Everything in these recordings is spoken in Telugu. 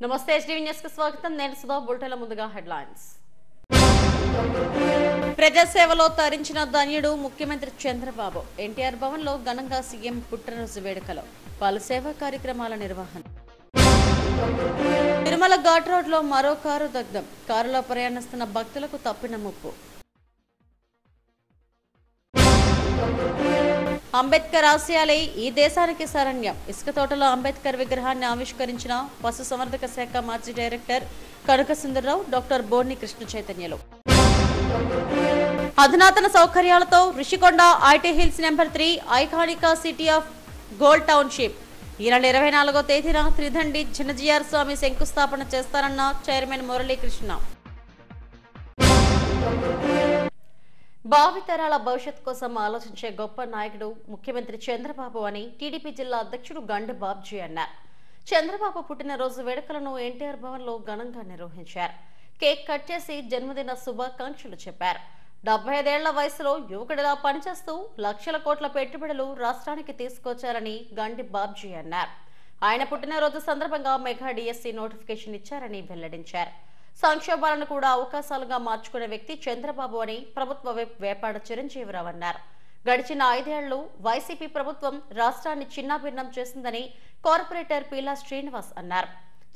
నమస్తే ఎస్టీవీ న్యూస్ కి స్వాగతం నేను సుధా బులెటిన్ల ముందుగా హెడ్లైన్స్ ప్రజాసేవలో తరించిన ధన్యుడు ముఖ్యమంత్రి చంద్రబాబు ఎన్టీఆర్ భవన్ లో ఘనంగా సీఎం పుట్టినరోజు వేడుకలు పలు సేవా కార్యక్రమాల నిర్వహణ తిరుమల ఘాట్ రోడ్ లో మరో కారు దగ్ధం కారులో ప్రయాణిస్తున్న భక్తులకు తప్పిన ముప్పు అంబేద్కర్ ఆశయాలే ఈ దేశానికి శరణ్యం ఇసుక తోటలో అంబేద్కర్ విగ్రహాన్ని ఆవిష్కరించిన పశుసంవర్ధక శాఖ మాజీ డైరెక్టర్ కనక సుందర్రావు డాక్టర్ బోర్ని కృష్ణ చైతన్యలు అధునాతన సౌకర్యాలతో Rushikonda IT hills number 3 Iconica city of gold township ఈ నెల 24వ తేదీన త్రిదండి చిన్నజీఆర్ స్వామి శంకుస్థాపన చేస్తారన్న చైర్మన్ మురళీకృష్ణ భావితరాల భవిష్యత్ కోసం ఆలోచించే గొప్ప నాయకుడు ముఖ్యమంత్రి చంద్రబాబు అని టీడీపీ జిల్లా అధ్యక్షుడు గండి బాబ్జీ అన్నారు. చంద్రబాబు పుట్టినరోజు వేడుకలను ఎన్టీఆర్ భవన్ లో ఘనంగా నిర్వహించారు. కేక్ కట్ చేసి జన్మదిన శుభాకాంక్షలు చెప్పారు. 75 ఏళ్ల వయసులో యువకుడిలా పనిచేస్తూ లక్షల కోట్ల పెట్టుబడులు రాష్ట్రానికి తీసుకొచ్చారని గండి బాబ్జీ అన్నారు. ఆయన పుట్టినరోజు సందర్భంగా మెగా డిఎస్సీ నోటిఫికేషన్ ఇచ్చారని వెల్లడించారు. సంక్షోభాలను కూడా అవకాశాలుగా మార్చుకునే వ్యక్తి చంద్రబాబు అని ప్రభుత్వ విప్ వేపాడ చిరంజీవిరావు అన్నారు. గడిచిన 5 ఏళ్లు వైసీపీ ప్రభుత్వం రాష్ట్రాన్ని చిన్నాభిన్నం చేసిందని కార్పొరేటర్ పీలా శ్రీనివాస్ అన్నారు.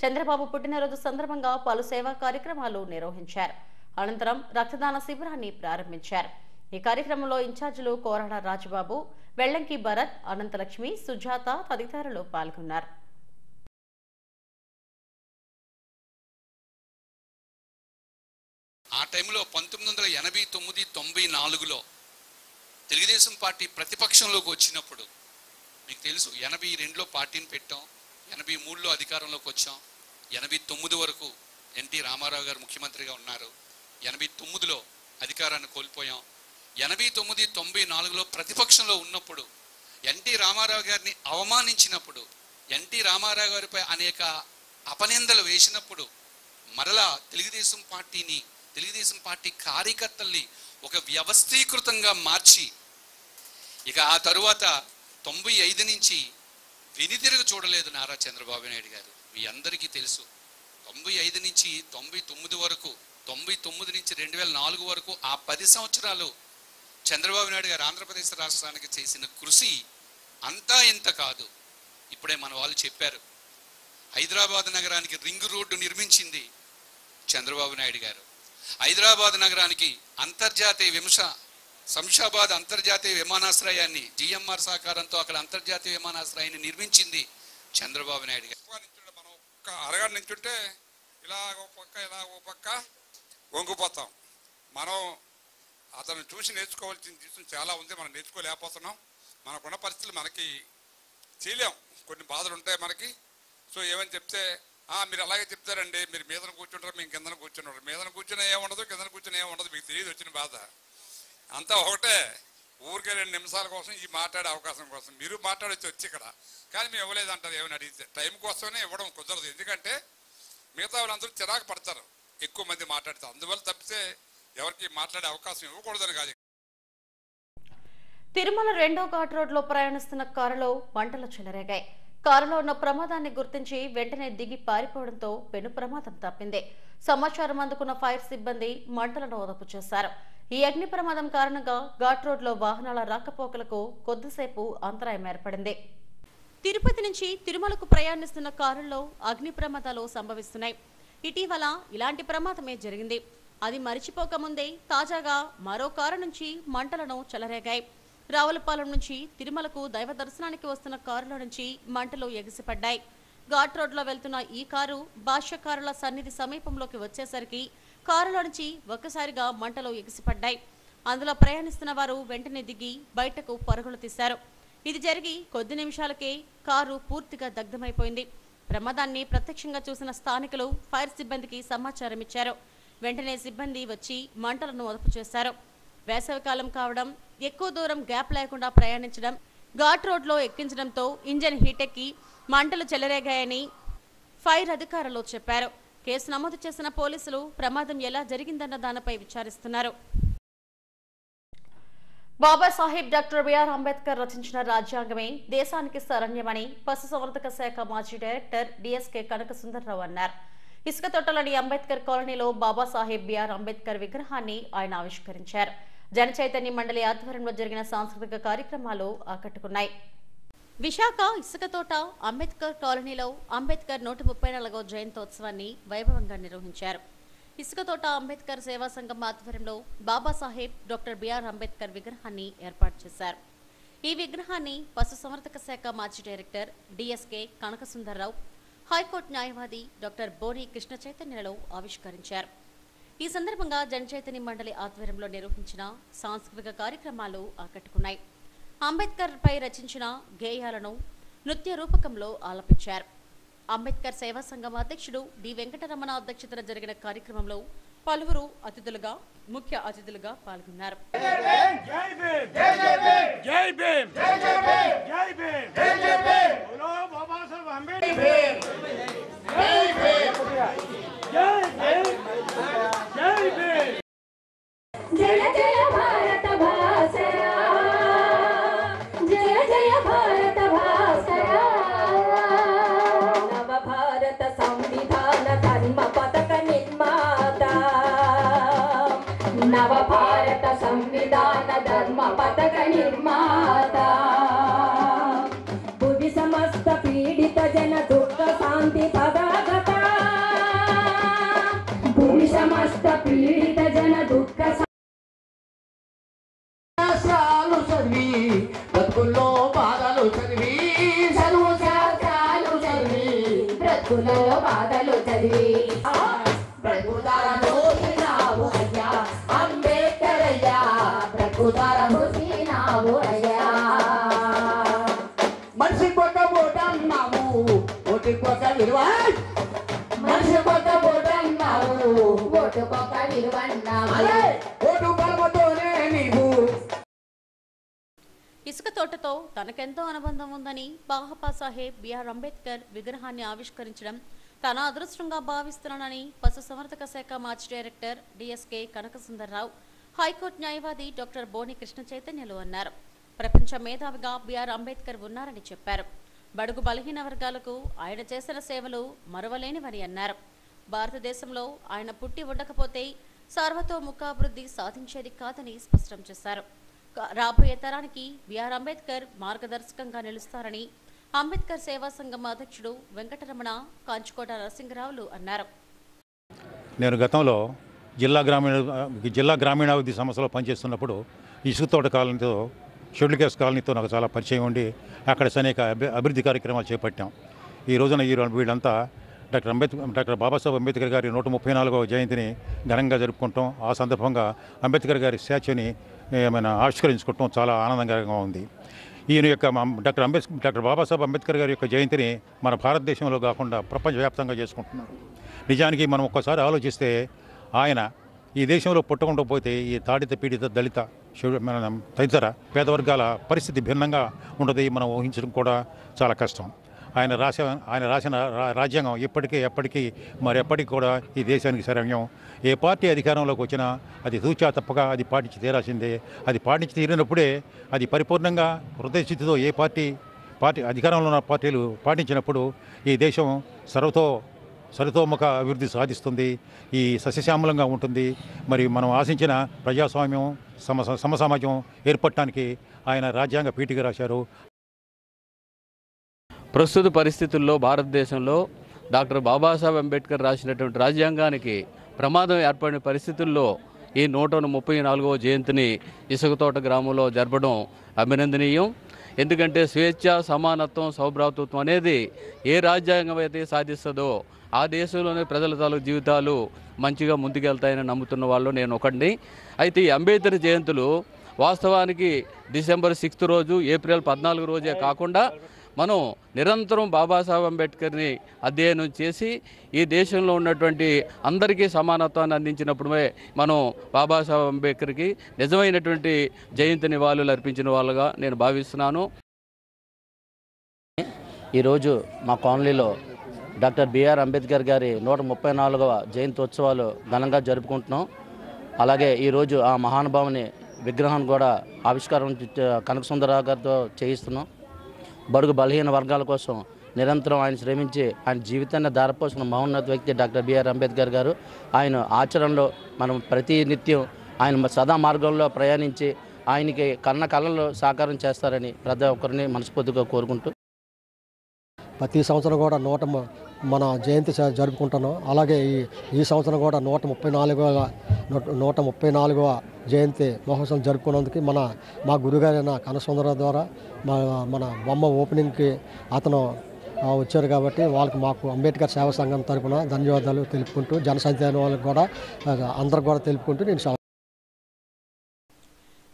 చంద్రబాబు పుట్టినరోజు సందర్భంగా పలు సేవా కార్యక్రమాలు నిర్వహించారు. అనంతరం రక్తదాన శిబిరాన్ని ప్రారంభించారు. ఈ కార్యక్రమంలో ఇన్ఛార్జీలు కోరాడ రాజబాబు, వెల్లంకి భరత్, అనంతలక్ష్మి, సుజాత తదితరులు పాల్గొన్నారు. ఆ టైంలో 1989-94లో తెలుగుదేశం పార్టీ ప్రతిపక్షంలోకి వచ్చినప్పుడు మీకు తెలుసు 82లో పార్టీని పెట్టాం, 83లో అధికారంలోకి వచ్చాం, 89 వరకు ఎన్టీ రామారావు గారు ముఖ్యమంత్రిగా ఉన్నారు, 89లో అధికారాన్ని కోల్పోయాం. 89-94లో ప్రతిపక్షంలో ఉన్నప్పుడు ఎన్టీ రామారావు గారిని అవమానించినప్పుడు, ఎన్టీ రామారావు గారిపై అనేక అపనిందలు వేసినప్పుడు మరలా తెలుగుదేశం పార్టీ కార్యకర్తల్ని ఒక వ్యవస్థీకృతంగా మార్చి ఇక ఆ తరువాత 95 నుంచి వెనుతిరుగు చూడలేదు నారా చంద్రబాబు నాయుడు గారు. మీ అందరికీ తెలుసు 95 నుంచి 99 వరకు, 99 నుంచి 2004 వరకు ఆ 10 సంవత్సరాలు చంద్రబాబు నాయుడు గారు ఆంధ్రప్రదేశ్ రాష్ట్రానికి చేసిన కృషి అంతా ఇంత కాదు. ఇప్పుడే మన వాళ్ళు చెప్పారు, హైదరాబాద్ నగరానికి రింగ్ రోడ్డు నిర్మించింది చంద్రబాబు నాయుడు గారు. హైదరాబాద్ నగరానికి శంషాబాద్ అంతర్జాతీయ విమానాశ్రయాన్ని జిఎంఆర్ సహకారంతో అక్కడ అంతర్జాతీయ విమానాశ్రయాన్ని నిర్మించింది చంద్రబాబు నాయుడు గారు. మనం ఒక్క అరగంట నుంచుంటే ఇలా ఓ పక్క వంగిపోతాం. మనం అతను చూసి నేర్చుకోవాల్సిన చాలా ఉంది, మనం నేర్చుకోలేకపోతున్నాం. మనకున్న పరిస్థితులు మనకి చేయలేం, కొన్ని బాధలు ఉంటాయి మనకి. సో ఏమని చెప్తే మీరు అలాగే చెప్తారండి, మీరు మీదన కూర్చుంటారు, మేము కిందన కూర్చుంటారు. మీదన కూర్చుని ఏముండదు, కిందన కూర్చుని ఏముండదు, మీకు తెలియదు వచ్చిన బాధ అంతా ఒకటే. ఊరికే 2 నిమిషాల కోసం ఈ మాట్లాడే అవకాశం కోసం మీరు మాట్లాడొచ్చి వచ్చి ఇక్కడ, కానీ మేము ఇవ్వలేదు అంటారు. ఏమని అడిగితే టైం కోసమే ఇవ్వడం కుదరదు, ఎందుకంటే మిగతా వాళ్ళందరూ చిరాకు పడతారు ఎక్కువ మంది మాట్లాడతారు. అందువల్ల తప్పితే ఎవరికి మాట్లాడే అవకాశం ఇవ్వకూడదని కాదు. తిరుమల 2వ ఘాట్ రోడ్ లో ప్రయాణిస్తున్న కారులో మంటలు చెలరేగాయి. కారులో ఉన్న ప్రమాదాన్ని గుర్తించి వెంటనే దిగి పారిపోవడంతో పెను ప్రమాదం తప్పింది. సమాచారం అందుకున్న ఫైర్ సిబ్బంది మంటలను అదుపు చేశారు. ఈ అగ్ని ప్రమాదం కారణంగా ఘాట్ రోడ్ లో వాహనాల రాకపోకలకు కొద్దిసేపు అంతరాయం ఏర్పడింది. తిరుపతి నుంచి తిరుమలకు ప్రయాణిస్తున్న కారుల్లో అగ్ని ప్రమాదాలు సంభవిస్తున్నాయి. ఇటీవల ఇలాంటి ప్రమాదమే జరిగింది. అది మరిచిపోకముందే తాజాగా మరో కారు నుంచి మంటలను చెలరేగాయి. రావులపాలెం నుంచి తిరుమలకు దైవ దర్శనానికి వస్తున్న కారులో నుంచి మంటలు ఎగిసిపడ్డాయి. ఘాట్ రోడ్ లో వెళ్తున్న ఈ కారు భాష్యకారుల సన్నిధి సమీపంలోకి వచ్చేసరికి కారులో నుంచి ఒక్కసారిగా మంటలు ఎగిసిపడ్డాయి. అందులో ప్రయాణిస్తున్న వారు వెంటనే దిగి బయటకు పరుగులు తీశారు. ఇది జరిగి కొద్ది నిమిషాలకే కారు పూర్తిగా దగ్ధమైపోయింది. ప్రమాదాన్ని ప్రత్యక్షంగా చూసిన స్థానికులు ఫైర్ సిబ్బందికి సమాచారం ఇచ్చారు. వెంటనే సిబ్బంది వచ్చి మంటలను అదుపు చేశారు. వేసవికాలం కావడం, ఎక్కువ దూరం గ్యాప్ లేకుండా ప్రయాణించడం, ఘాట్ రోడ్ లో ఎక్కించడంతో ఇంజన్ హీట్ ఎక్కి మంటలు చెలరేగాయని ఫైర్ అధికారులు చెప్పారు. కేసు నమోదు చేసిన పోలీసులు ప్రమాదం ఎలా జరిగిందన్న దానిపై విచారిస్తున్నారు. బాబాసాహెబ్ డాక్టర్ బిఆర్ అంబేద్కర్ రచించిన రాజ్యాంగమే దేశానికి శరణ్యమని పశుసంవర్ధక శాఖ మాజీ డైరెక్టర్ డిఎస్కే కనక సుందర్రావు అన్నారు. ఇసుక తోటలోని అంబేద్కర్ కాలనీలో బాబాసాహెబ్ బిఆర్ అంబేద్కర్ విగ్రహాన్ని ఆయన ఆవిష్కరించారు. జనచైతన్య మండలి ఆధ్వర్యంలో జరిగిన సాంస్కృతిక కార్యక్రమాలు ఆకట్టుకున్నాయి. విశాఖ ఇసుక తోట అంబేద్కర్ కాలనీలో అంబేద్కర్ 134వ జయంతోత్సవాన్ని వైభవంగా నిర్వహించారు. ఇసుక తోట అంబేద్కర్ సేవా సంఘం ఆధ్వర్యంలో బాబాసాహెబ్ డాక్టర్ బిఆర్ అంబేద్కర్ విగ్రహాన్ని ఏర్పాటు చేశారు. ఈ విగ్రహాన్ని పశుసంవర్ధక శాఖ మాజీ డైరెక్టర్ డిఎస్కే కనక సుందర్రావు, హైకోర్టు న్యాయవాది డాక్టర్ బోని కృష్ణ చైతన్యలో ఆవిష్కరించారు. ఈ సందర్భంగా జనచైతన్య మండలి ఆధ్వర్యంలో నిర్వహించిన సాంస్కృతిక కార్యక్రమాలు ఆకట్టుకున్నాయి. అంబేద్కర్ పై రచించిన గేయాలను నృత్య రూపకంలో ఆలపించారు. అంబేద్కర్ సేవా సంఘం అధ్యక్షుడు డి వెంకటరమణ అధ్యక్షతన జరిగిన కార్యక్రమంలో పలువురు ముఖ్య అతిథులుగా పాల్గొన్నారు. జయ జయ భారత భాస్కరా, జయ జయ భారత భాస్కరా, నవ భారత సంవిధాన ధర్మ పథక నిర్మాత, నవ భారత సంవిధాన ధర్మ పథక నిర్మాత, భువి సమస్త పీడిత జన దుఃఖ శాంతి పదాగత, భువి సమస్త పీడిత జన దుఃఖ బ్రతుకుల్లో బాధలు చదివి చదువు శాస్త్రాలు చదివి బ్రతుకులో బాధలు చదివి బ్రతుకుదారను తినావు అయ్యా అంబేద్కర్ అయ్యా, బ్రతుకుదారను తినావు అయ్యా. మనిషికి ఒక ఓటు అన్నావు, ఓటుకి ఒక విలువ, మనిషికొక ఓటన్నావు, ఓటుకొక విలువన్నావు. ఓటు బలముతోనే నీవు. ఇసుక తోటతో తనకెంతో అనుబంధం ఉందని బాబాసాహెబ్ బిఆర్ అంబేద్కర్ విగ్రహాన్ని ఆవిష్కరించడం తన అదృష్టంగా భావిస్తున్నానని పశుసంవర్ధక శాఖ మాజీ డైరెక్టర్ డిఎస్కే కనక సుందర్రావు, హైకోర్టు న్యాయవాది డాక్టర్ బోని కృష్ణ చైతన్యలు అన్నారు. ప్రపంచ మేధావిగా బిఆర్ అంబేద్కర్ ఉన్నారని చెప్పారు. బడుగు బలహీన వర్గాలకు ఆయన చేసిన సేవలు మరువలేనివని అన్నారు. భారతదేశంలో ఆయన పుట్టి ఉండకపోతే సర్వతోముఖాభివృద్ధి సాధించేది కాదని స్పష్టం చేశారు. రాబోయే తరానికి బిఆర్ అంబేద్కర్ మార్గదర్శకంగా నిలుస్తారని అంబేద్కర్ సేవా సంఘం అధ్యక్షుడు వెంకటరమణ, కాంచుకోట నరసింగరావులు అన్నారు. నేను గతంలో జిల్లా గ్రామీణాభివృద్ధి సంస్థలో పనిచేస్తున్నప్పుడు ఇసుక తోట కాలనీతో, షెడ్యూల్ కేస్ కాలనీతో నాకు చాలా పరిచయం ఉండి అక్కడ అనేక అభివృద్ధి కార్యక్రమాలు చేపట్టాం. ఈ రోజున వీళ్ళంతా డాక్టర్ బాబాసాహెబ్ అంబేద్కర్ గారి 134వ జయంతిని ఘనంగా జరుపుకుంటాం. ఆ సందర్భంగా అంబేద్కర్ గారి స్టాచ్యూని ఆవిష్కరించుకుంటాం. చాలా ఆనందకరంగా ఉంది. ఈయన యొక్క డాక్టర్ బాబాసాహెబ్ అంబేద్కర్ గారి యొక్క జయంతిని మన భారతదేశంలో కాకుండా ప్రపంచవ్యాప్తంగా చేసుకుంటున్నారు. నిజానికి మనం ఒక్కసారి ఆలోచిస్తే ఆయన ఈ దేశంలో పుట్టకుండా పోతే ఈ తాడిత పీడిత దళిత తదితర పేద వర్గాల పరిస్థితి భిన్నంగా ఉండదు. మనం ఊహించడం కూడా చాలా కష్టం. ఆయన రాసిన రాజ్యాంగం ఎప్పటికీ మరెప్పటికీ కూడా ఈ దేశానికి శరణ్యం. ఏ పార్టీ అధికారంలోకి వచ్చినా అది తూచా తప్పగా అది పాటించి తీరాల్సిందే. అది పాటించి తీరినప్పుడే అది పరిపూర్ణంగా హృదయస్థితితో ఏ పార్టీ అధికారంలో ఉన్న పార్టీలు పాటించినప్పుడు ఈ దేశం సర్వతోముఖ అభివృద్ధి సాధిస్తుంది. ఈ సస్యశ్యామలంగా ఉంటుంది. మరి మనం ఆశించిన ప్రజాస్వామ్యం సమసమాజం ఏర్పడటానికి ఆయన రాజ్యాంగ పీఠిక రాశారు. ప్రస్తుత పరిస్థితుల్లో భారతదేశంలో డాక్టర్ బాబాసాహెబ్ అంబేద్కర్ రాసినటువంటి రాజ్యాంగానికి ప్రమాదం ఏర్పడిన పరిస్థితుల్లో ఈ 134వ జయంతిని ఇసుకతోట గ్రామంలో జరపడం అభినందనీయం. ఎందుకంటే స్వేచ్ఛ, సమానత్వం, సౌభ్రాతృత్వం అనేది ఏ రాజ్యాంగం అయితే సాధిస్తుందో ఆ దేశంలోని ప్రజల తాలూకు జీవితాలు మంచిగా ముందుకెళ్తాయని నమ్ముతున్న వాళ్ళు నేను ఒకడిని. అయితే ఈ అంబేద్కర్ జయంతులు వాస్తవానికి డిసెంబర్ 6 రోజు, ఏప్రిల్ 14 రోజే కాకుండా మనం నిరంతరం బాబాసాహెబ్ అంబేద్కర్ని అధ్యయనం చేసి ఈ దేశంలో ఉన్నటువంటి అందరికీ సమానత్వాన్ని అందించినప్పుడే మనం బాబాసాహెబ్ అంబేద్కర్కి నిజమైనటువంటి జయంతి నివాళులు అర్పించిన వాళ్ళుగా నేను భావిస్తున్నాను. ఈరోజు మా కాలనీలో డాక్టర్ బిఆర్ అంబేద్కర్ గారి 134వ జయంతి ఉత్సవాలు ఘనంగా జరుపుకుంటున్నాం. అలాగే ఈరోజు ఆ మహానుభావుని విగ్రహాన్ని కూడా ఆవిష్కారం కనకసుందరరావు గారితో చేయిస్తున్నాం. బడుగు బలహీన వర్గాల కోసం నిరంతరం ఆయన శ్రమించి ఆయన జీవితాన్ని ధారపోసిన మహోన్నత వ్యక్తి డాక్టర్ బిఆర్ అంబేద్కర్ గారు. ఆయన ఆచరణలో మనం ప్రతి నిత్యం ఆయన సదా మార్గంలో ప్రయాణించి ఆయనకి కన్న కళలు సాకారం చేస్తారని ప్రతి ఒక్కరిని మనస్ఫూర్తిగా కోరుకుంటూ ప్రతి సంవత్సరం కూడా మన జయంతి జరుపుకుంటున్నాం. అలాగే ఈ సంవత్సరం కూడా 134వ జయంతి మహోత్సవం జరుపుకున్నందుకు మా గురుగారైన కనకసుందరరావు ద్వారా మన బొమ్మ ఓపెనింగ్కి అతను వచ్చారు కాబట్టి మాకు అంబేద్కర్ సేవా సంఘం తరపున ధన్యవాదాలు తెలుపుకుంటూ జనసంఖ్య వాళ్ళకి కూడా అందరికి కూడా తెలుపుకుంటూ నేను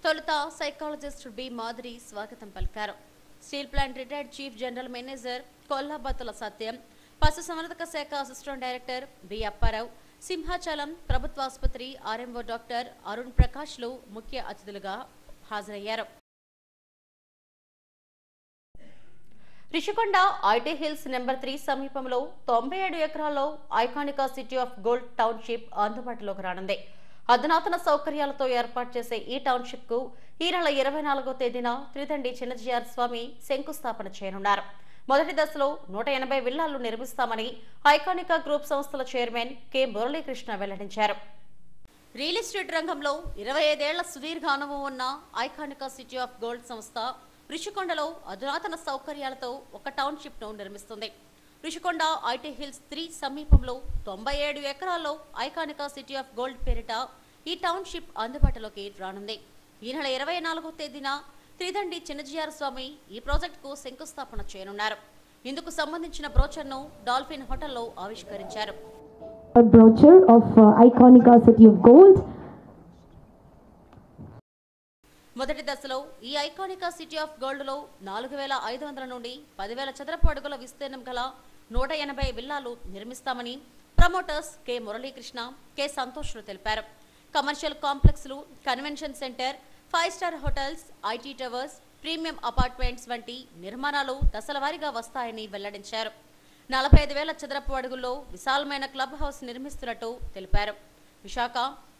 తొలుత సైకాలజిస్ట్ బి మాధురి స్వాగతం పలికారు. Steel plant retired chief general manager Kollabathula Satyam, పశుసంవర్ధక శాఖ assistant director B Apparao, Simhachalam ప్రభుత్వ ఆసుపత్రి ఆర్ఎంఓ డాక్టర్ అరుణ్ ప్రకాష్లు ముఖ్య అతిథులుగా హాజరయ్యారు. రిషికొండ ఐటీ హిల్స్ నెంబర్ 3 సమీపంలో 97 ఎకరాల్లో ఐకానికా సిటీ ఆఫ్ గోల్డ్ టౌన్షిప్ అందుబాటులోకి రానుంది. అధునాతన సౌకర్యాలతో ఏర్పాటు చేసే ఈ టౌన్షిప్ కు ఈ నెల 24వ తేదీన త్రిదండి చిన్నజీఆర్ స్వామి శంకుస్థాపన చేయనున్నారు. మొదటి దశలో 180 విల్లాలు నిర్మిస్తామని ఐకానికా గ్రూప్ సంస్థల చైర్మన్ కె మురళీకృష్ణ వెల్లడించారు. రియల్ ఎస్టేట్ రంగంలో 25 ఏళ్ల సుదీర్ఘ అనుభవం ఉన్న ఐకానికా సిటీ ఆఫ్ గోల్డ్ సంస్థ రిషికొండలో అధునాతన సౌకర్యాలతో ఒక టౌన్షిప్ ను నిర్మిస్తుంది. రిషికొండ ఐటీ హిల్స్ 3 సమీపంలో 97 ఎకరాల్లో ఐకానికా సిటీ ఆఫ్ గోల్డ్ పేరిట ఈ టౌన్షిప్ అందుబాటులోకి రానుంది. ఈ నెల 24వ తేదీన త్రిదండి చిన్నజీఆర్ స్వామి ఈ ప్రాజెక్టుకు శంకుస్థాపన చేయనున్నారు. ఇందుకు సంబంధించిన బ్రోచర్ను డాల్ఫిన్ హోటల్లో ఆవిష్కరించారు. మొదటి దశలో ఈ ఐకానికా సిటీ ఆఫ్ గోల్డ్ లో 4500 నుండి 10,000 చదరపు అడుగుల విస్తీర్ణం గల 180 విల్లాలు నిర్మిస్తామని ప్రమోటర్స్ కె మురళీకృష్ణ, కె సంతోష్లు తెలిపారు. కమర్షియల్ కాంప్లెక్స్లు, convention center, 5 star hotels, IT towers, premium apartments వంటి నిర్మాణాలు దశల వారీగా వస్తాయని వెల్లడించారు. 45,000 చదరపు అడుగుల్లో విశాలమైన క్లబ్ హౌస్ నిర్మిస్తున్నట్టు తెలిపారు. విశాఖ,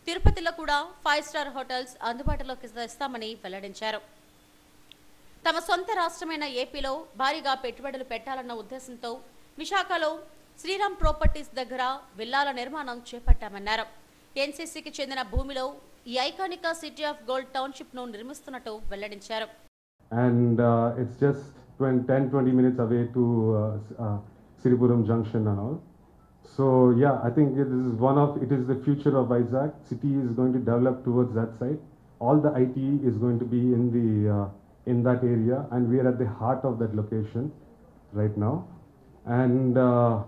తిరుపతిలో కూడా 5 స్టార్ హోటల్స్ అందుబాటులోకి తెస్తామని వెల్లడించారు. తమ సొంత రాష్ట్రమైన ఏపీలో భారీగా పెట్టుబడులు పెట్టాలన్న ఉద్దేశంతో విశాఖలో శ్రీరామ్ ప్రాపర్టీస్ దగ్గర విల్లాల నిర్మాణం చేపట్టామన్నారు. ఎన్సీసీకి చెందిన భూమిలో ఈ ఐకానికా సిటీ ఆఫ్ గోల్డ్ టౌన్షిప్ ను నిర్మిస్తున్నట్టు వెల్లడించారు. And it's just 10-20 minutes away to Siripuram Junction and all. So yeah, I think it is the future of Vizag. City is going to develop towards that side. All the IT is going to be in that area, and we are at the heart of that location right now. And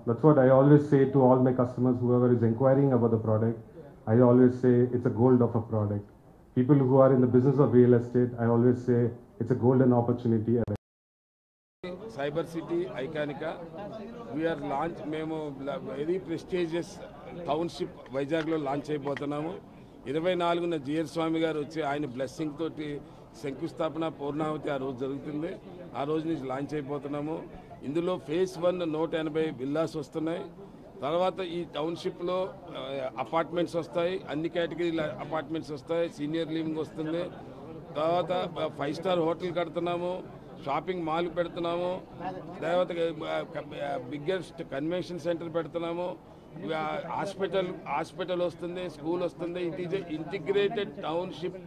that's what I always say to all my customers, whoever is inquiring about the product. I always say it's a gold of a product. People who are in the business of real estate, I always say it's a golden opportunity. Cyber City Iconica, we are launch మేము వెరీ ప్రెస్టీజియస్ టౌన్షిప్ వైజాగ్లో లాంచ్ అయిపోతున్నాము. 24న జిఆర్ స్వామి గారు వచ్చి ఆయన బ్లెస్సింగ్ తోటి శంకుస్థాపన పూర్ణావతి ఆ రోజు జరుగుతుంది. ఆ రోజు నుంచి లాంచ్ అయిపోతున్నాము. ఇందులో ఫేజ్ 1 180 విల్లాస్ వస్తున్నాయి. తర్వాత ఈ టౌన్షిప్లో అపార్ట్మెంట్స్ వస్తాయి, అన్ని కేటగిరీల అపార్ట్మెంట్స్ వస్తాయి, సీనియర్ లివింగ్ వస్తుంది. తర్వాత 5 స్టార్ హోటల్ కడుతున్నాము, షాపింగ్ మాల్ పెడుతున్నాము, తర్వాత బిగ్గెస్ట్ కన్వెన్షన్ సెంటర్ పెడుతున్నాము, హాస్పిటల్ వస్తుంది, స్కూల్ వస్తుంది. It is integrated township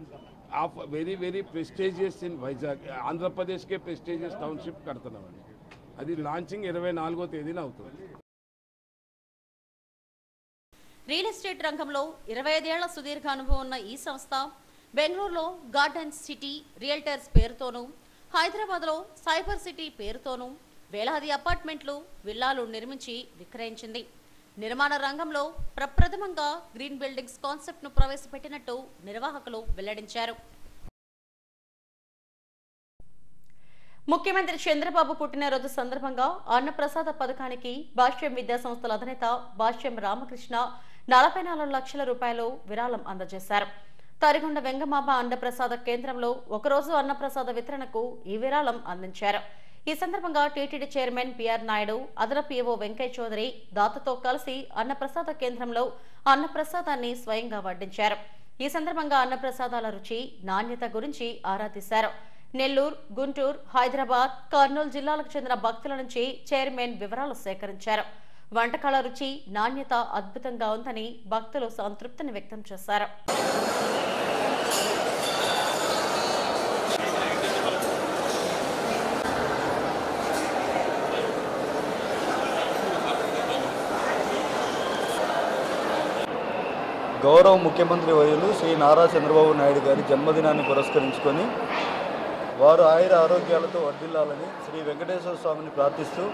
of very very prestigious in Vizag. ఆంధ్రప్రదేశ్కే ప్రెస్టీజియస్ టౌన్షిప్ కడుతున్నామండి. అది లాంచింగ్ 24వ తేదీన అవుతుంది. రియల్ ఎస్టేట్ రంగంలో 25 ఏళ్ల సుదీర్ఘ అనుభవం ఉన్న ఈ సంస్థ బెంగళూరులో గార్డెన్ సిటీ రియల్టర్స్ పేరుతోనూ, హైదరాబాద్లో సైబర్ సిటీ పేరుతోనూ వేలాది అపార్ట్మెంట్లు, విల్లాలు నిర్మించి విక్రయించింది. నిర్మాణ రంగంలో ప్రప్రథమంగా గ్రీన్ బిల్డింగ్స్ కాన్సెప్ట్ ను ప్రవేశపెట్టినట్టు నిర్వాహకులు వెల్లడించారు. ముఖ్యమంత్రి చంద్రబాబు పుట్టినరోజు సందర్భంగా అన్నప్రసాద పథకానికి భాష్యం విద్యా సంస్థల అధినేత భాష్యం రామకృష్ణ 44 లక్షల రూపాయలు విరాళం అందజేశారు. తరిగొండ వెంగమాంబ అన్నప్రసాద కేంద్రంలో ఒకరోజు అన్నప్రసాద వితరణకు ఈ విరాళం అందించారు. ఈ సందర్భంగా టీటీడీ చైర్మన్ బిఆర్ నాయుడు, అదనపు ఈవో వెంకయ్య చౌదరి దాతతో కలిసి అన్నప్రసాద కేంద్రంలో అన్నప్రసాదాన్ని స్వయంగా వడ్డించారు. ఈ సందర్భంగా అన్నప్రసాదాల రుచి, నాణ్యత గురించి ఆరా తీశారు. నెల్లూరు, గుంటూరు, హైదరాబాద్, కర్నూలు జిల్లాలకు చెందిన భక్తుల నుంచి చైర్మన్ వివరాలు సేకరించారు. వంటకాల రుచి, నాణ్యత అద్భుతంగా ఉందని భక్తులు సంతృప్తిని వ్యక్తం చేశారు. గౌరవ ముఖ్యమంత్రి వర్యులు శ్రీ నారా చంద్రబాబు నాయుడు గారి జన్మదినాన్ని పురస్కరించుకొని వారు ఆయుర ఆరోగ్యాలతో వర్ధిల్లాలని శ్రీ వెంకటేశ్వర స్వామిని ప్రార్థిస్తూ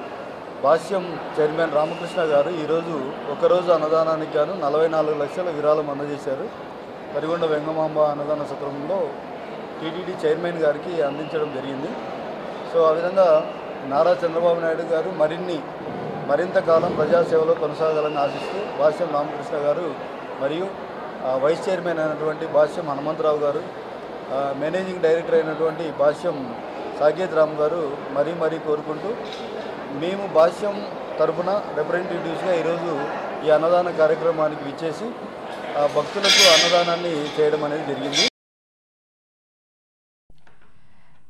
భాష్యం చైర్మన్ రామకృష్ణ గారు ఈరోజు ఒకరోజు అన్నదానానికి గాను 44 లక్షల విరాళం అందజేశారు. కరిగొండ వెంగమాంబ అన్నదాన సత్రంలో టీటీడీ చైర్మన్ గారికి అందించడం జరిగింది. సో ఆ విధంగా నారా చంద్రబాబు నాయుడు గారు మరింత కాలం ప్రజాసేవలో కొనసాగాలని ఆశిస్తూ భాష్యం రామకృష్ణ గారు మరియు వైస్ చైర్మన్ అయినటువంటి భాష్యం హనుమంతరావు గారు, మేనేజింగ్ డైరెక్టర్ అయినటువంటి భాష్యం సాకేత్ రామ్ గారు మరీ కోరుకుంటూ మేము భాష్యం తరఫున రిప్రజెంటేటివ్స్గా ఈరోజు ఈ అన్నదాన కార్యక్రమానికి విచ్చేసి భక్తులకు అన్నదానాన్ని చేయడం అనేది జరిగింది.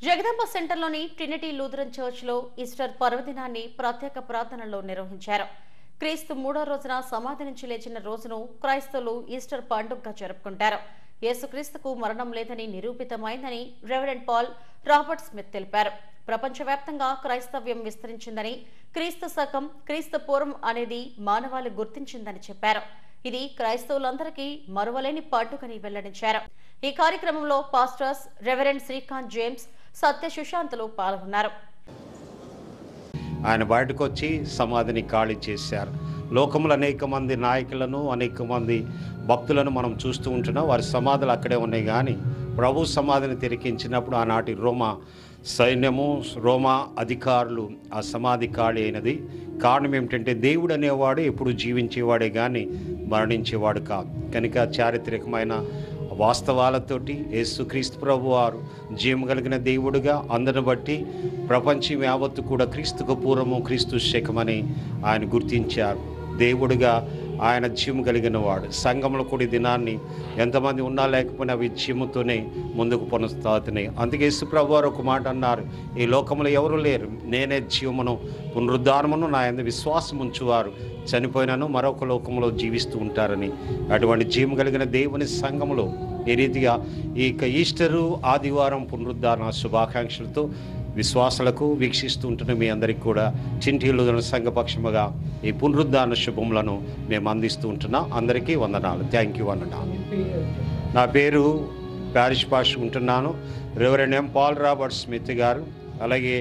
జగదాంబ సెంటర్లోని ట్రినిటీ లూథరన్ చర్చ్లో ఈస్టర్ పర్వదినాన్ని ప్రత్యేక ప్రార్థనలో నిర్వహించారు. క్రీస్తు 3వ రోజున సమాధి నుంచి లేచిన రోజును క్రైస్తవులు ఈస్టర్ పండుగగా జరుపుకుంటారు. యేసుక్రీస్తుకు మరణం లేదని నిరూపితమైందని రెవరెండ్ పాల్ రాబర్ట్ స్మిత్ తెలిపారు. ప్రపంచవ్యాప్తంగా క్రైస్తవ్యం విస్తరించిందని, క్రీస్తు శకం, క్రీస్తు పూర్వం అనేది మానవాళి గుర్తించిందని చెప్పారు. ఇది క్రైస్తవులందరికీ మరువలేని పండుగని వెల్లడించారు. ఈ కార్యక్రమంలో పాస్టర్స్ రెవరెండ్ శ్రీకాంత్ జేమ్స్, సత్య సుశాంతులు పాల్గొన్నారు. ఆయన బయటకు వచ్చి సమాధిని ఖాళీ చేశారు. లోకంలో అనేక మంది నాయకులను, అనేక మంది భక్తులను మనం చూస్తూ ఉంటున్నాం. వారి సమాధులు అక్కడే ఉన్నాయి. కానీ ప్రభు సమాధిని తిరిగించినప్పుడు ఆనాటి రోమా సైన్యము, రోమా అధికారులు ఆ సమాధి ఖాళీ అయినది. కారణం ఏమిటంటే దేవుడు అనేవాడు ఎప్పుడు జీవించేవాడే కానీ మరణించేవాడు కాదు. కనుక చారిత్రకమైన వాస్తవాలతోటి యేసుక్రీస్తు ప్రభు వారు జీవం కలిగిన దేవుడుగా అందరిని బట్టి ప్రపంచం యావత్తు కూడా క్రీస్తుకు పూర్వము, క్రీస్తు శకమని ఆయన గుర్తించారు. దేవుడుగా ఆయన జీవం కలిగిన వాడు. సంఘంలో కూడి దినాన్ని ఎంతమంది ఉన్నా లేకపోయినా అవి జీవంతోనే ముందుకు కొనసాగుతున్నాయి. అందుకే యేసు ప్రభు వారు ఒక మాట అన్నారు, ఈ లోకంలో ఎవరు లేరు, నేనే జీవమును పునరుద్ధానమును, నా యందు విశ్వాసం ఉంచువారు చనిపోయినను మరొక లోకంలో జీవిస్తూ ఉంటారని. అటువంటి జీవం కలిగిన దేవుని సంఘంలో ఈ రీతిగా ఈ ఈస్టరు ఆదివారం పునరుద్ధారణ శుభాకాంక్షలతో విశ్వాసాలకు వీక్షిస్తూ ఉంటున్న మీ అందరికీ కూడా చింటి లూథరన్ సంఘపక్షముగా ఈ పునరుద్ధారణ శుభములను మేము అందిస్తూ ఉంటున్నాం. అందరికీ వందనాలు. థ్యాంక్ యూ అన్నాను. నా పేరు ప్యారిష్ పాస్టర్ ఉంటున్నాను. Reverend M Paul Robert Smith garu, అలాగే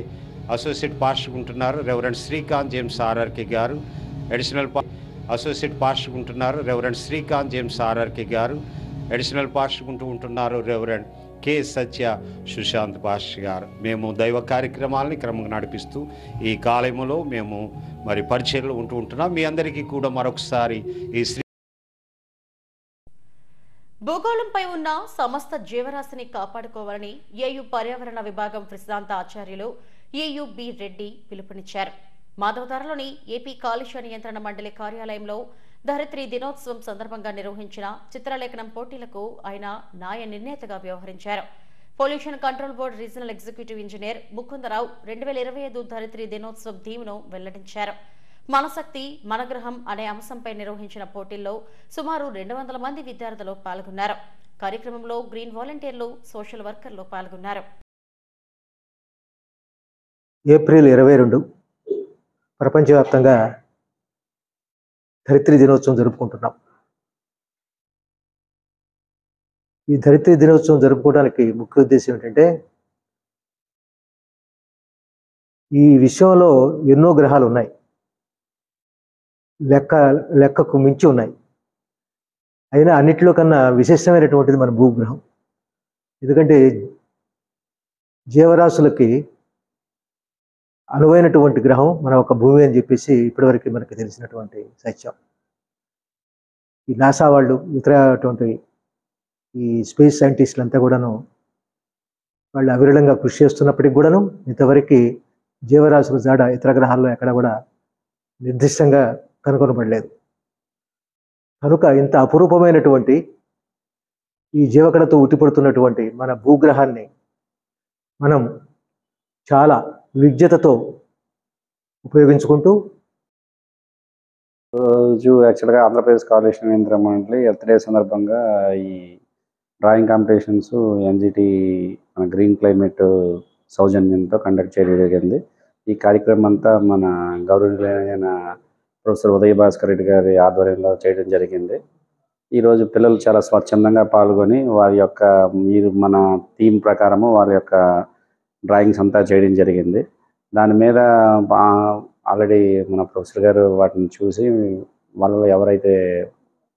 అసోసియేట్ పాస్టర్ ఉంటున్నారు reverend Srikanth James RRK garu, additional associate pastor ఉంటున్నారు reverend Srikanth James RRK garu, additional pastor ఉంటున్నారు reverend K Satya Sushant pastor garu. మేము దైవ కార్యక్రమాలని క్రమంగా నడిపిస్తూ ఈ కాలంలో మేము మరి పరిచర్లు ఉంటున్నాం. మీ అందరికీ కూడా మరొకసారి ఈ భూగోళంపై ఉన్న సమస్త జీవరాశిని కాపాడుకోవాలని ఏయు పర్యావరణ విభాగం ప్రసిద్ధాంత ఆచార్యులు ఏయు బి రెడ్డి పిలుపునిచ్చారు. మాధవధారలోని ఏపీ కాలుష్య నియంత్రణ మండలి కార్యాలయంలో ధరిత్రి దినోత్సవం సందర్భంగా నిర్వహించిన చిత్రలేఖనం పోటీలకు ఆయన న్యాయ నిర్ణేతగా వ్యవహరించారు. Pollution control board regional executive engineer Mukundarao 2025 ధరిత్రి దినోత్సవం థీమ్ను వెల్లడించారు. మనశక్తి మనగ్రహం అనే అంశంపై నిర్వహించిన పోటీల్లో సుమారు 200 మంది విద్యార్థులు పాల్గొన్నారు. కార్యక్రమంలో గ్రీన్ వాలంటీర్లు, సోషల్ వర్కర్లు పాల్గొన్నారు. ఏప్రిల్ 22 ప్రపంచవ్యాప్తంగా ధరిత్రి దినోత్సవం జరుపుకుంటున్నాం. ఈ ధరిత్రి దినోత్సవం జరుపుకోవడానికి ముఖ్య ఉద్దేశం ఏంటంటే, ఈ విశ్వంలో ఎన్నో గ్రహాలు ఉన్నాయి, లెక్కకు మించి ఉన్నాయి. అయినా అన్నిటిలో కన్నా విశిష్టమైనటువంటిది మన భూగ్రహం. ఎందుకంటే జీవరాశులకి అనువైనటువంటి గ్రహం మన ఒక భూమి అని చెప్పేసి ఇప్పటివరకు మనకి తెలిసినటువంటి సత్యం. ఈ నాసా వాళ్ళు, ఇతరటువంటి ఈ స్పేస్ సైంటిస్టులు అంతా కూడాను వాళ్ళు అవిరళంగా కృషి చేస్తున్నప్పటికి కూడాను ఇంతవరకు జీవరాశుల జాడ ఇతర గ్రహాల్లో ఎక్కడ కూడా నిర్దిష్టంగా కనుగొనబడలేదు. కనుక ఇంత అపురూపమైనటువంటి ఈ జీవకళతో ఉట్టిపడుతున్నటువంటి మన భూగ్రహాన్ని మనం చాలా విజ్ఞతతో ఉపయోగించుకుంటూ రోజు యాక్చువల్గా ఆంధ్రప్రదేశ్ కాలేషన్ కేంద్ర మండలి ఎర్త్ డే సందర్భంగా ఈ డ్రాయింగ్ కాంపిటీషన్స్ ఎన్జిటి మన గ్రీన్ క్లైమేట్ సౌజన్యంతో కండక్ట్ చేయడం జరిగింది. ఈ కార్యక్రమం అంతా మన గౌరవనీయులైన ప్రొఫెసర్ ఉదయ భాస్కర్ రెడ్డి గారి ఆధ్వర్యంలో చేయడం జరిగింది. ఈరోజు పిల్లలు చాలా స్వచ్ఛందంగా పాల్గొని వారి యొక్క మన థీమ్ ప్రకారము వారి యొక్క డ్రాయింగ్స్ అంతా చేయడం జరిగింది. దాని మీద ఆల్రెడీ మన ప్రొఫెసర్ గారు వాటిని చూసి వాళ్ళలో ఎవరైతే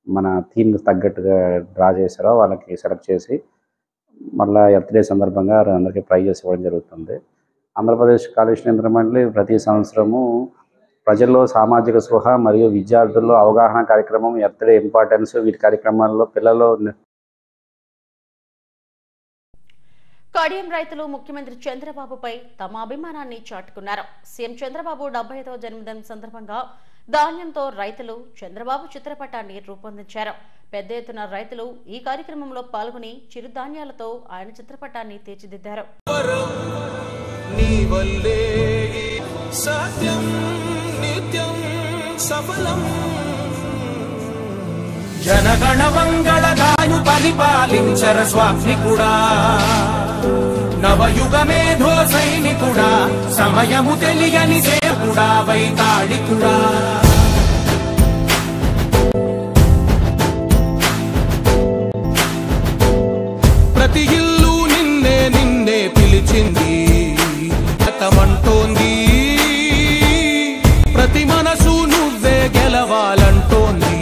మన థీమ్ తగ్గట్టుగా డ్రా చేశారో వాళ్ళకి సెలెక్ట్ చేసి మళ్ళీ ఎర్త్ డే సందర్భంగా అందరికీ ప్రైజెస్ ఇవ్వడం జరుగుతుంది. ఆంధ్రప్రదేశ్ కాలేషన్ కేంద్ర మండలి ప్రతి సంవత్సరము ప్రజల్లో సామాజిక స్పృహ మరియు విద్యార్థుల్లో అవగాహన కార్యక్రమం, ఎర్త్ డే ఇంపార్టెన్స్, వీటి కార్యక్రమాల్లో పిల్లల్లో కడియం రైతులు ముఖ్యమంత్రి చంద్రబాబుపై తమ అభిమానాన్ని చాటుకున్నారు. సీఎం చంద్రబాబు 75వ జన్మదినం సందర్భంగా ధాన్యంతో రైతులు చంద్రబాబు చిత్రపటాన్ని రూపొందించారు. పెద్ద ఎత్తున రైతులు ఈ కార్యక్రమంలో పాల్గొని చిరుధాన్యాలతో ఆయన చిత్రపటాన్ని తీర్చిదిద్దారు. జనగణ మంగళగాను పరిపాలించర స్వామికుడా, నవయుగ మేధో సైనికుడా, సమయము తెలియని సేవకుడా, వైతాళికుడా. ప్రతి ఇల్లు నిన్నే నిన్నే పిలిచింది, గతమంటోంది. ప్రతి మనసు నువ్వే గెలవాలంటోంది.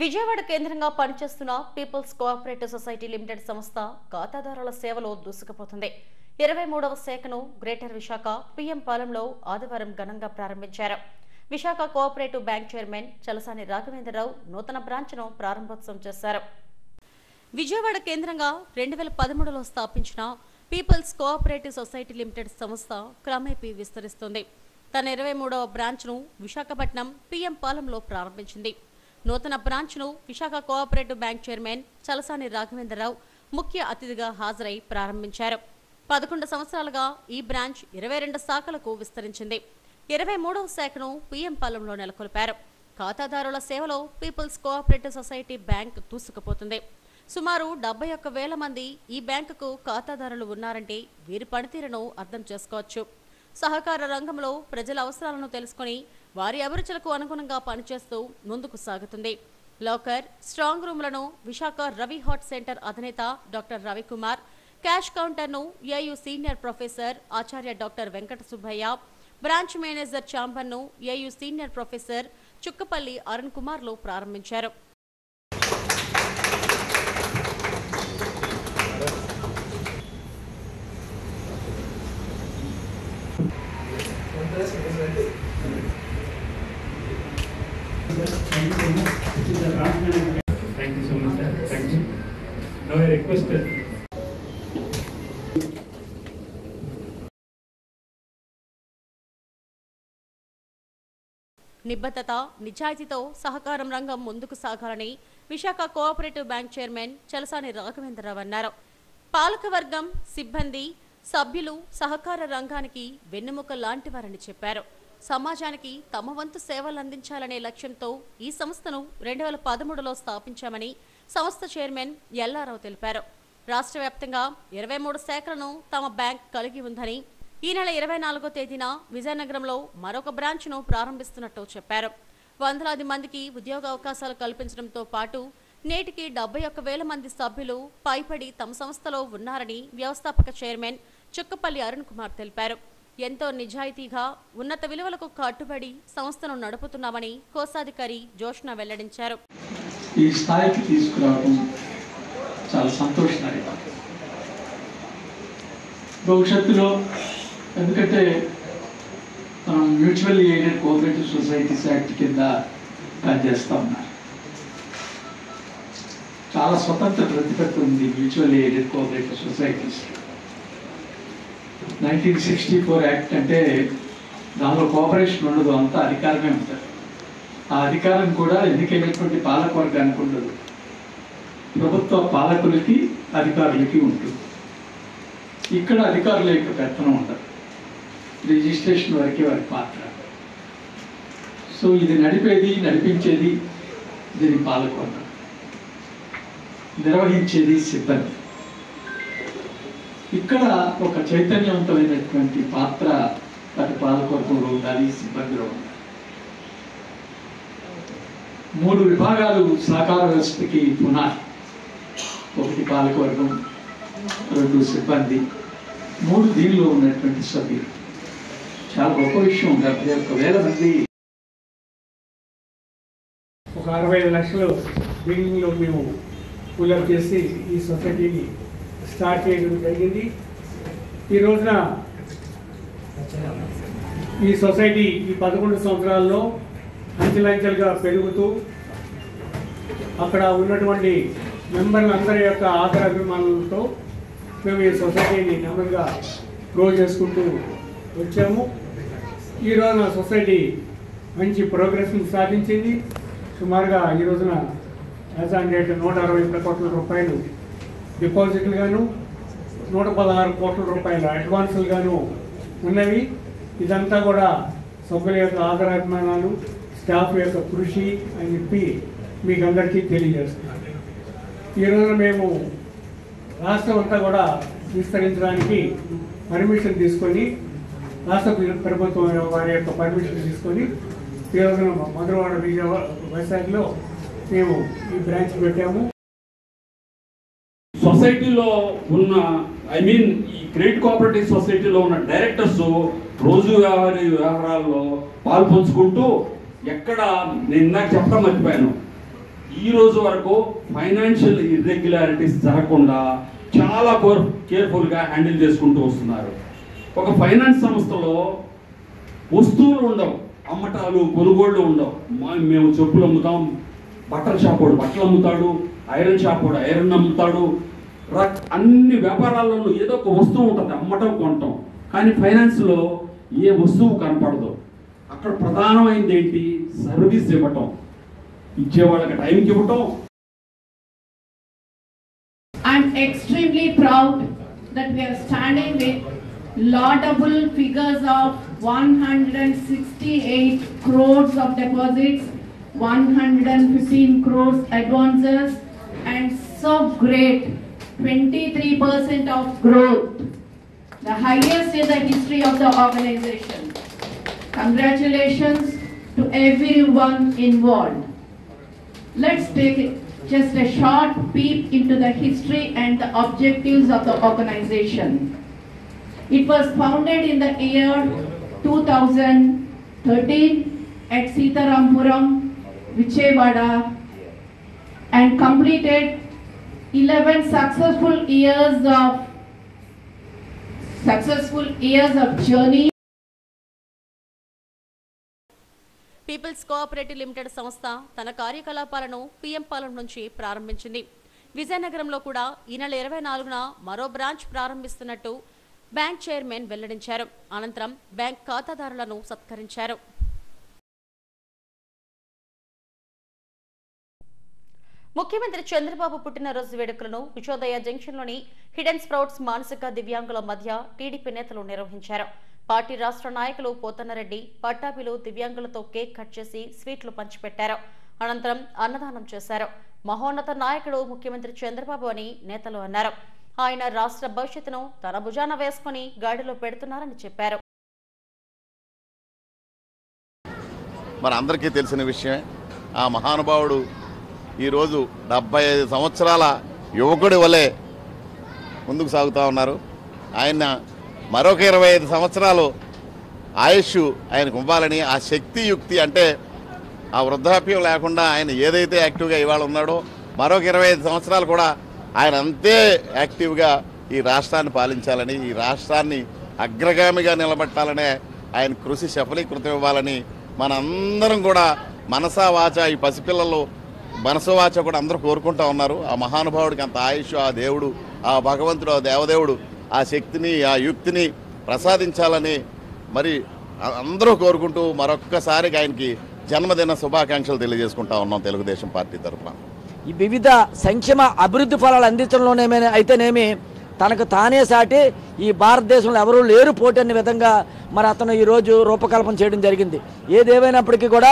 విజయవాడ కేంద్రంగా పనిచేస్తున్న పీపుల్స్ కోఆపరేటివ్ సొసైటీ లిమిటెడ్ సంస్థ ఖాతాదారుల సేవలో దూసుకుపోతుంది. 23వ శాఖను గ్రేటర్ విశాఖ పిఎం పాలెంలో ఆదివారం ఘనంగా ప్రారంభించారు. Visakha cooperative bank chairman Chalasani Raghavendra Rao నూతన బ్రాంచ్ను ప్రారంభోత్సవం చేశారు. విజయవాడ కేంద్రంగా 2013లో స్థాపించిన పీపుల్స్ కోఆపరేటివ్ సొసైటీ లిమిటెడ్ సంస్థ క్రమేపీ విస్తరిస్తుంది. తన 23వ బ్రాంచ్ను విశాఖపట్నం పిఎం పాలెంలో ప్రారంభించింది. నూతన బ్రాంచ్ను Visakha cooperative bank chairman Chalasani Raghavendrarao ముఖ్య అతిథిగా హాజరై ప్రారంభించారు. 11 సంవత్సరాలుగా ఈ బ్రాంచ్ 22 శాఖలకు విస్తరించింది. 23వ శాఖను పిఎం పాలెంలో నెలకొల్పారు. ఖాతాదారుల సేవలో పీపుల్స్ కోఆపరేటివ్ సొసైటీ బ్యాంక్ దూసుకుపోతుంది. సుమారు 71,000 మంది ఈ బ్యాంకుకు ఖాతాదారులు ఉన్నారంటే వీరి పనితీరును అర్థం చేసుకోవచ్చు. సహకార రంగంలో ప్రజల అవసరాలను తెలుసుకుని వారి అభిరుచులకు అనుగుణంగా పనిచేస్తూ ముందుకు సాగుతుంది. లాకర్, స్ట్రాంగ్ రూమ్లను విశాఖ రవి హాట్ సెంటర్ అధినేత డాక్టర్ రవికుమార్, క్యాష్ కౌంటర్ను ఏయు సీనియర్ ప్రొఫెసర్ ఆచార్య doctor Venkata Subbaiah, branch manager ఛాంబర్ను AU senior professor Chukkapalli Arun కుమార్లు ప్రారంభించారు. Thank you so much, sir. Thank you. Now I request నిబద్ధత, నిజాయితీతో సహకారం రంగం ముందుకు సాగాలని Visakha cooperative bank chairman Chalasani Raghavendra Rao అన్నారు. పాలకవర్గం, సిబ్బంది, సభ్యులు సహకార రంగానికి వెన్నెముక లాంటివారని చెప్పారు. సమాజానికి తమ వంతు సేవలు అందించాలనే లక్ష్యంతో ఈ సంస్థను 2013లో స్థాపించామని సంస్థ చైర్మన్ ఎల్లారావు తెలిపారు. రాష్ట్ర వ్యాప్తంగా 23 శాఖలను తమ బ్యాంక్ కలిగి ఉందని, ఈ నెల 24వ తేదీన విజయనగరంలో మరొక బ్రాంచ్ను ప్రారంభిస్తున్నట్టు చెప్పారు. వందలాది మందికి ఉద్యోగ అవకాశాలు కల్పించడంతో పాటు నేటికి 71,000 మంది సభ్యులు పైపడి తమ సంస్థలో ఉన్నారని వ్యవస్థాపక చైర్మన్ చుక్కపల్లి అరుణ్ కుమార్ తెలిపారు. ఎంతో నిజాయితీగా ఉన్నత విలువలకు కట్టుబడి సంస్థను నడుపుతున్నామని కోశాధికారి జోష్న వెల్లడించారు. ఈ స్థాయికి తీసుకురావడం చాలా సంతోషదాయకం. భవిష్యత్తులో ఎందుకంటే మనం mutually aided cooperative societies act కింద పనిచేస్తూ ఉన్నారు. చాలా స్వతంత్ర ప్రతిపత్తి ఉంది mutually aided cooperative societies. 1964 act అంటే దానిలో కోఆపరేషన్ ఉండదు, అంతా అధికారమే ఉంటుంది. ఆ అధికారం కూడా ఎన్నికైనటువంటి పాలకవర్గానికి ఉండదు, ప్రభుత్వ పాలకులకి అధికారులకి ఉంటుంది. ఇక్కడ అధికారుల యొక్క పెత్తనం ఉండదు, రిజిస్ట్రేషన్ వరకే వారి పాత్ర. సో ఇది నడిపించేది దీని పాలకవర్గం, నిర్వహించేది సిబ్బంది. ఇక్కడ ఒక చైతన్యవంతమైనటువంటి పాత్ర అటు పాలకవర్గంలో ఉండాలి, సిబ్బందిలో ఉండాలి. 3 విభాగాలు సహకార వ్యవస్థకి పునాది. 1 పాలకవర్గం, 2 సిబ్బంది, 3 దీనిలో ఉన్నటువంటి సభ్యులు. చాలా గొప్ప విషయం. 71,000 మంది. ఒక 65 లక్షలు బిల్డింగ్లో మేము ఫుల్అప్ చేసి ఈ సొసైటీని స్టార్ట్ చేయడం జరిగింది. ఈ రోజున ఈ సొసైటీ ఈ 11 సంవత్సరాల్లో అంచెలంచెలుగా పెరుగుతూ అక్కడ ఉన్నటువంటి మెంబర్లందరి యొక్క ఆదరాభిమానాలతో మేము ఈ సొసైటీని నెమ్మదిగా గ్రో చేసుకుంటూ వచ్చాము. ఈ రోజున సొసైటీ మంచి ప్రోగ్రెస్ని సాధించింది. సుమారుగా ఈ రోజున యాజ్ ఆన్ డేట్ 160 కోట్ల రూపాయలు డిపాజిట్లు గాను 116 కోట్ల రూపాయల అడ్వాన్సులు గాను ఉన్నవి. ఇదంతా కూడా సభ్యుల యొక్క ఆదరాభిమానాలు, స్టాఫ్ యొక్క కృషి అని చెప్పి మీకు అందరికీ తెలియజేస్తున్నాను. ఈ రోజున మేము రాష్ట్రం అంతా కూడా విస్తరించడానికి పర్మిషన్ తీసుకొని, రాష్ట్ర ప్రభుత్వం వారి యొక్క పర్మిషన్ తీసుకొని ఈ రోజున మధురవాడ వైజాగ్లో మేము ఈ బ్రాంచ్ పెట్టాము. సొసైటీలో ఉన్న ఈ క్రెడిట్ కోఆపరేటివ్ సొసైటీలో ఉన్న డైరెక్టర్స్ రోజువారీ వ్యవహారాల్లో పాల్పంచుకుంటూ ఎక్కడ నేను ఇందాక చెప్పడం మర్చిపోయాను, ఈ రోజు వరకు ఫైనాన్షియల్ ఇర్రెగ్యులారిటీస్ జరగకుండా చాలా కేర్ఫుల్గా హ్యాండిల్ చేసుకుంటూ వస్తున్నారు. ఒక ఫైనాన్స్ సంస్థలో వస్తువులు ఉండవు, అమ్మటాలు కొనుగోళ్ళు ఉండవు. మేము చెప్పులు అమ్ముతాం, బట్టల షాప్ వాడు బట్టలు అమ్ముతాడు, ఐరన్ షాప్ వాడు ఐరన్ అమ్ముతాడు. అన్ని వ్యాపారాల్లోనూ ఏదో ఒక వస్తువు ఉంటుంది, అమ్మటం కొనటం. కానీ ఫైనాన్స్లో ఏ వస్తువు కనపడదు. అక్కడ ప్రధానమైనది ఏంటి? సర్వీస్ ఇవ్వటం, ఇచ్చేవాళ్ళకి టైంకి ఇవ్వటం. I'm extremely proud that we are standing with laudable figures of 168 crores of deposits, 115 crores advances, and so great 23% of growth, the highest in the history of the organization. Congratulations to everyone involved. Let's take just a short peep into the history and the objectives of the organization. It was founded in the year 2013 at Sitarampuram, Vijayawada, and completed 11 successful years of journey. People's cooperative limited సంస్థ తన కార్యకలాపాలను పీఎం పాలెం నుంచి ప్రారంభించింది. విజయనగరంలో కూడా ఈ నెల 24న మరో బ్రాంచ్ ప్రారంభిస్తున్నట్టు బ్యాంక్ చైర్మన్ వెల్లడించారు. అనంతరం బ్యాంక్ ఖాతాదారులను సత్కరించారు. ముఖ్యమంత్రి చంద్రబాబు పుట్టినరోజు వేడుకలను విజయోదయ జంక్షన్లోని హిడెన్ స్ప్రౌట్స్ మానసిక దివ్యాంగుల మధ్య టీడీపీ నేతలు నిర్వహించారు. పార్టీ రాష్ట్ర నాయకులు పోతన్నరెడ్డి, పట్టాభిలు దివ్యాంగులతో కేక్ కట్ చేసి స్వీట్లు పంచిపెట్టారు. అనంతరం అన్నదానం చేశారు. మహోన్నత నాయకుడు ముఖ్యమంత్రి చంద్రబాబు అని నేతలు అన్నారు. ఆయన రాష్ట్ర భవిష్యత్తును తన భుజాన వేసుకుని గాడిలో పెడుతున్నారని చెప్పారు. మన అందరికీ తెలిసిన విషయమే, ఆ మహానుభావుడు ఈరోజు 75 సంవత్సరాల యువకుడి వలె ముందుకు సాగుతూ ఉన్నారు. ఆయన మరొక 25 సంవత్సరాలు ఆయుష్ ఆయనకు ఇవ్వాలని, ఆ శక్తి యుక్తి అంటే ఆ వృద్ధాప్యం లేకుండా ఆయన ఏదైతే యాక్టివ్గా ఇవాళ ఉన్నాడో మరొక 25 సంవత్సరాలు కూడా ఆయన అంతే యాక్టివ్గా ఈ రాష్ట్రాన్ని పాలించాలని, ఈ రాష్ట్రాన్ని అగ్రగామిగా నిలబెట్టాలనే ఆయన కృషి సఫలీకృతం ఇవ్వాలని మనందరం కూడా మనసా వాచ, ఈ పసిపిల్లలు మనసు వాచ కూడా అందరూ కోరుకుంటూ ఉన్నారు. ఆ మహానుభావుడికి అంత ఆయుష్, ఆ దేవుడు, ఆ భగవంతుడు, ఆ దేవదేవుడు ఆ శక్తిని, ఆ యుక్తిని ప్రసాదించాలని మరి అందరూ కోరుకుంటూ మరొక్కసారి ఆయనకి జన్మదిన శుభాకాంక్షలు తెలియజేసుకుంటా ఉన్నాం తెలుగుదేశం పార్టీ తరఫున. ఈ వివిధ సంక్షేమ అభివృద్ధి ఫలాలు అందించడంలోనే అయితేనేమి తనకు తానే సాటి ఈ భారతదేశంలో ఎవరూ లేరు పోటీ అనే విధంగా మరి అతను ఈరోజు రూపకల్పన చేయడం జరిగింది. ఏదేమైనప్పటికీ కూడా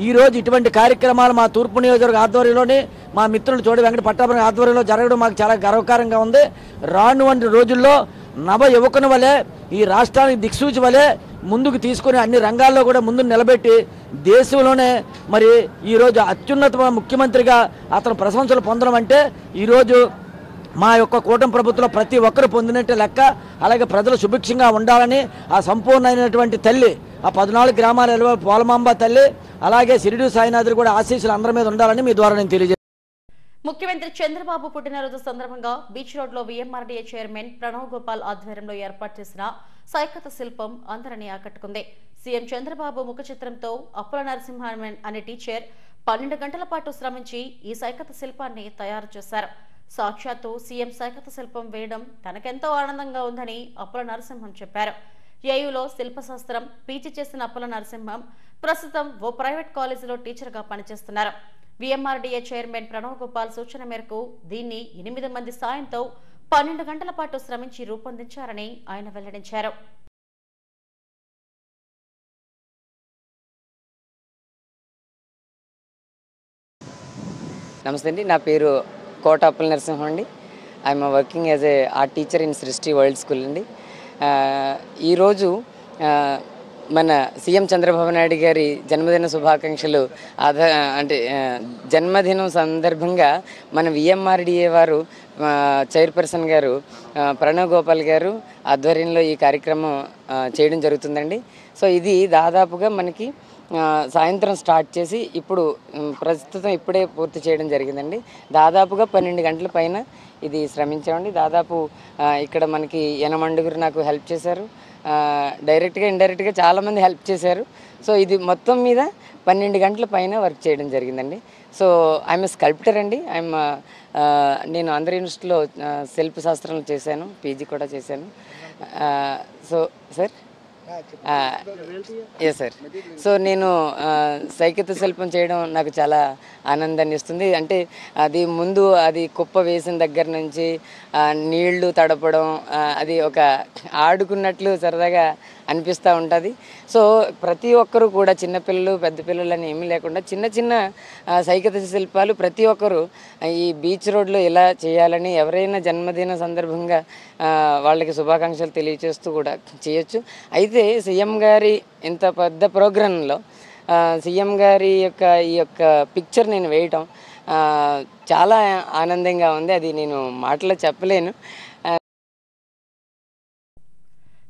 ఈరోజు ఇటువంటి కార్యక్రమాలు మా తూర్పు నియోజకవర్గ ఆధ్వర్యంలోని మా మిత్రులు చోడి వెంకట పట్టాభి ఆధ్వర్యంలో జరగడం మాకు చాలా గర్వకారంగా ఉంది. రానువంటి రోజుల్లో నవ యువకుని వలె ఈ రాష్ట్రానికి దిక్సూచి వలె ముందుకు తీసుకుని అన్ని రంగాల్లో కూడా ముందు నిలబెట్టి దేశంలోనే మరి ఈరోజు అత్యున్నత ముఖ్యమంత్రిగా అతను ప్రశంసలు పొందడం అంటే ఈరోజు మా యొక్క కూటమి ప్రభుత్వంలో ప్రతి ఒక్కరు పొందినట్టే లెక్క. అలాగే ప్రజలు సుభిక్షంగా ఉండాలని ఆ సంపూర్ణమైనటువంటి తల్లి ఆ 14 గ్రామాల పోలమాంబ తల్లి అలాగే షిరిడి సాయినాథుడు కూడా ఆశీస్సులు అందరి మీద ఉండాలని మీ ద్వారా నేను తెలియజేస్తాను. ముఖ్యమంత్రి చంద్రబాబు పుట్టినరోజు సందర్భంగా బీచ్ రోడ్ లో VMRDA చైర్మన్ ప్రణవ్ గోపాల్ ఆధ్వర్యంలో ఏర్పాటు చేసిన సైకత శిల్పం అందరినీ ఆకట్టుకుంది. సీఎం చంద్రబాబు ముఖ చిత్రంతో అప్పుల నరసింహన్ అనే టీచర్ 12 గంటల పాటు శ్రమించి ఈ సైకత శిల్పాన్ని తయారు చేశారు. సాక్షాత్తు సీఎం సైకత శిల్పం వేయడం తనకెంతో ఆనందంగా ఉందని అప్పుల నరసింహం చెప్పారు. ఏయూలో శిల్పశాస్త్రం పీజీ చేసిన అప్పుల నరసింహం ప్రస్తుతం ఓ ప్రైవేట్ కాలేజీలో టీచర్గా పనిచేస్తున్నారు. VMRDA చైర్మన్ ప్రణవ్ గోపాల్ సూచన మేరకు దీన్ని 8 మంది సాయంతో 12 గంటల పాటు శ్రమించి రూపొందించారని ఆయన వెల్లడించారు. నమస్తే అండి, నా పేరు కోట అప్పుల నరసింహం అండి. I'm working as a art teacher in సృష్టి వరల్డ్ స్కూల్ అండి. ఈరోజు మన సీఎం చంద్రబాబు నాయుడు గారి జన్మదిన శుభాకాంక్షలు అంటే జన్మదినం సందర్భంగా మన VMRDA వారు చైర్పర్సన్ గారు ప్రణవ్ గోపాల్ గారు ఆధ్వర్యంలో ఈ కార్యక్రమం చేయడం జరుగుతుందండి. సో ఇది దాదాపుగా మనకి సాయంత్రం స్టార్ట్ చేసి ఇప్పుడు ప్రస్తుతం ఇప్పుడే పూర్తి చేయడం జరిగిందండి. దాదాపుగా 12 గంటల పైన ఇది శ్రమించామండి. దాదాపు ఇక్కడ మనకి యనమండుగురు నాకు హెల్ప్ చేశారు, డైరెక్ట్గా ఇండైరెక్ట్గా చాలామంది హెల్ప్ చేశారు. సో ఇది మొత్తం మీద 12 గంటల పైన వర్క్ చేయడం జరిగిందండి. సో ఐఎమ్ స్కల్ప్టర్ అండి. నేను ఆంధ్ర యూనివర్సిటీలో శిల్ప శాస్త్రంలో చేశాను, పీజీ కూడా చేశాను. So sir yes sir. So నేను సైకత శిల్పం చేయడం నాకు చాలా ఆనందాన్ని ఇస్తుంది. అంటే అది ముందు అది కుప్ప వేసిన దగ్గర నుంచి నీళ్లు తడపడం అది ఒక ఆడుకున్నట్లు సరదాగా అనిపిస్తూ ఉంటుంది. సో ప్రతి ఒక్కరూ కూడా చిన్నపిల్లలు పెద్ద పిల్లలు అని ఏమీ లేకుండా చిన్న చిన్న సైకత శిల్పాలు ప్రతి ఒక్కరూ ఈ బీచ్ రోడ్లో ఇలా చేయాలని ఎవరైనా జన్మదిన సందర్భంగా వాళ్ళకి శుభాకాంక్షలు తెలియజేస్తూ కూడా చేయొచ్చు. అయితే సీఎం గారి ఇంత పెద్ద ప్రోగ్రాంలో సీఎం గారి యొక్క ఈ యొక్క పిక్చర్ నేను వేయటం చాలా ఆనందంగా ఉంది. అది నేను మాటలో చెప్పలేను.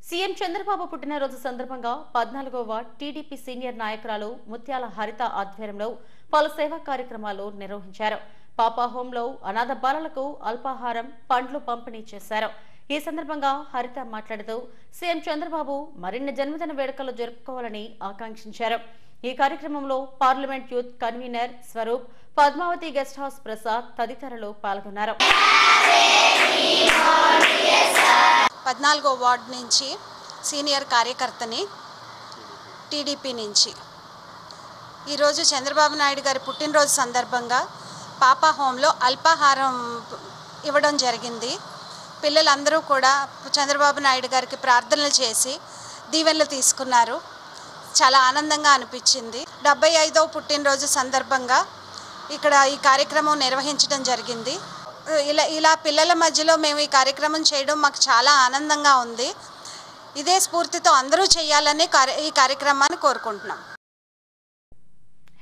సీఎం చంద్రబాబు పుట్టినరోజు సందర్భంగా 14వ వార్డ్ టీడీపీ సీనియర్ నాయకురాలు ముత్యాల హరిత ఆధ్వర్యంలో పలు సేవా కార్యక్రమాలు నిర్వహించారు. పాపా హోంలో అనాథ బాలలకు అల్పాహారం, పండ్లు పంపిణీ చేశారు. ఈ సందర్భంగా హరిత మాట్లాడుతూ సీఎం చంద్రబాబు మరిన్ని జన్మదిన వేడుకలు జరుపుకోవాలని ఆకాంక్షించారు. ఈ కార్యక్రమంలో parliament youth convener Swaroop, Padmavathi guest house Prasad తదితరులు పాల్గొన్నారు. 14వ వార్డు నుంచి సీనియర్ కార్యకర్తని టీడీపీ నుంచి ఈరోజు చంద్రబాబు నాయుడు గారి పుట్టినరోజు సందర్భంగా పాపా హోంలో అల్పాహారం ఇవ్వడం జరిగింది. పిల్లలందరూ కూడా చంద్రబాబు నాయుడు గారికి ప్రార్థనలు చేసి దీవెనలు తీసుకున్నారు. చాలా ఆనందంగా అనిపించింది. 75వ పుట్టినరోజు సందర్భంగా ఇక్కడ ఈ కార్యక్రమం నిర్వహించడం జరిగింది. ఇలా పిల్లల మధ్యలో మేము ఈ కార్యక్రమం చేయడం మాకు చాలా ఆనందంగా ఉంది. ఇదే స్ఫూర్తితో అందరూ చేయాలని ఈ కార్యక్రమాన్ని కోరుకుంటున్నాం.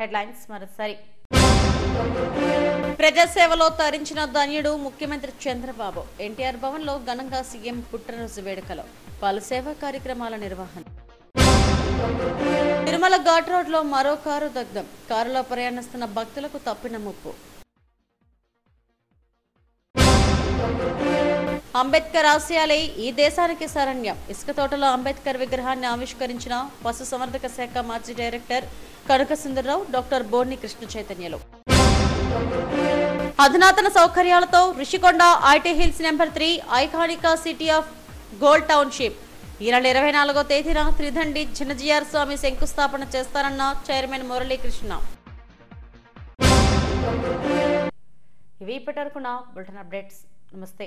హెడ్లైన్స్ మరోసారి. ప్రజాసేవలో తరించిన ధన్యుడు ముఖ్యమంత్రి చంద్రబాబు. ఎన్టీఆర్ భవన్ లో ఘనంగా సీఎం పుట్టినరోజు వేడుకలు, పలు సేవా కార్యక్రమాల నిర్వహణ. తిరుమల ఘాట్ రోడ్ లో మరో కారు దగ్ధం, కారులో ప్రయాణిస్తున్న భక్తులకు తప్పిన ముప్పు. అంబేద్కర్ ఆశయాలే ఈ దేశానికి శరణ్యం. ఇసుక తోటలో అంబేద్కర్ విగ్రహాన్ని ఆవిష్కరించిన పశుసంవర్ధక శాఖ మాజీ డైరెక్టర్ కనక సుందరరావు, డాక్టర్ బోర్ని కృష్ణ చైతన్యలు. అధునాతన సౌకర్యాలతో Rushikonda IT hills number 3 Iconica city of gold township. ఈ నెల 24వ తేదీన త్రిదండి చిన్నజీఆర్ స్వామి శంకుస్థాపన చేస్తారన్న చైర్మన్ మురళీకృష్ణ. ఇవి ఇప్పటివరకున్న బులెటిన్ అప్డేట్స్. నమస్తే.